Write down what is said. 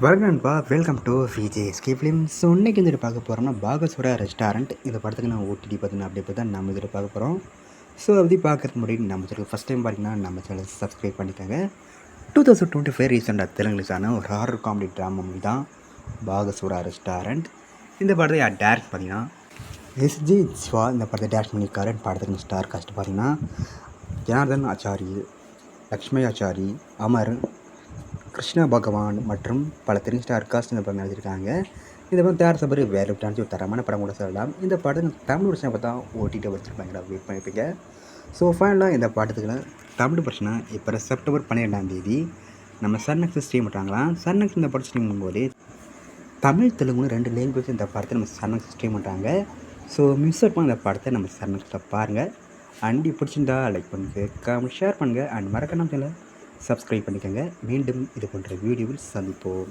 வணக்கம் நண்பா, welcome to VJSK films. So இன்றைக்கி வந்துட்டு பார்க்க போகிறோம்னா பாகசுரா ரெஸ்டாரண்ட். இந்த படத்துக்கு நான் ஓடிடி பார்த்தீங்கன்னா அப்படி தான் நம்ம இதில் பார்க்க போகிறோம். ஸோ அப்படி பார்க்குறதுக்கு முன்னாடி நம்ம சேனல் ஃபஸ்ட் டைம் பார்த்தீங்கன்னா நம்ம சேனல் சப்ஸ்கிரைப் பண்ணிக்கோங்க. 2025 ரீசெண்டாக தெலுங்குலிஸான ஒரு ஹாரர் காமெடி ட்ராமா மூவி தான் பாகசுரா ரெஸ்டாரண்ட். இந்த படத்தை யார் டேரக்ட் பார்த்தீங்கன்னா எஸ்ஜே ஜிவா இந்த படத்தை டேரக்ட் பண்ணியிருக்காரு. படத்துக்கு ஸ்டார் காஸ்ட் பார்த்தீங்கன்னா ஜனார்தன் ஆச்சாரி, லக்ஷ்மி ஆச்சாரி, அமர், கிருஷ்ணா பகவான் மற்றும் பல தெலுங்கு ஸ்டார் காஸ்ட் இந்த படம் நடிச்சிருக்காங்க. இந்த படம் தயார் சபரி வேறு டான்ஸ் ஒரு தரமான படம் கூட சொல்லலாம். இந்த படம் தமிழ் வருஷம் பார்த்தா ஓடிடி வச்சுருப்பாங்க, வெயிட் பண்ணிப்பீங்க. ஸோ ஃபைனலாக இந்த படத்துக்கு தமிழ் பிரச்சனை இப்போ செப்டம்பர் 12 நம்ம சன்நெக்ஸ் ஸ்ட்ரீம் பண்ணுறாங்களாம். சன்நெக்ஸ் இந்த படம் ஸ்ட்ரீம் பண்ணும்போது தமிழ் தெலுங்குன்னு 2 லாங்குவேஜ் இந்த படத்தை நம்ம சன்நெக்ஸ் ஸ்ட்ரீம் பண்ணுறாங்க. ஸோ மிஸ் அவுட் பண்ண இந்த படத்தை நம்ம சன்நெக்ஸில் பாருங்கள். அண்ட் பிடிச்சிருந்தா லைக் பண்ணுங்கள், கமெண்ட் ஷேர் பண்ணுங்கள். அண்ட் மறக்காம சேனலை சப்ஸ்கிரைப் பண்ணிக்கோங்க. மீண்டும் இது போன்ற வீடியோவில் சந்திப்போம்.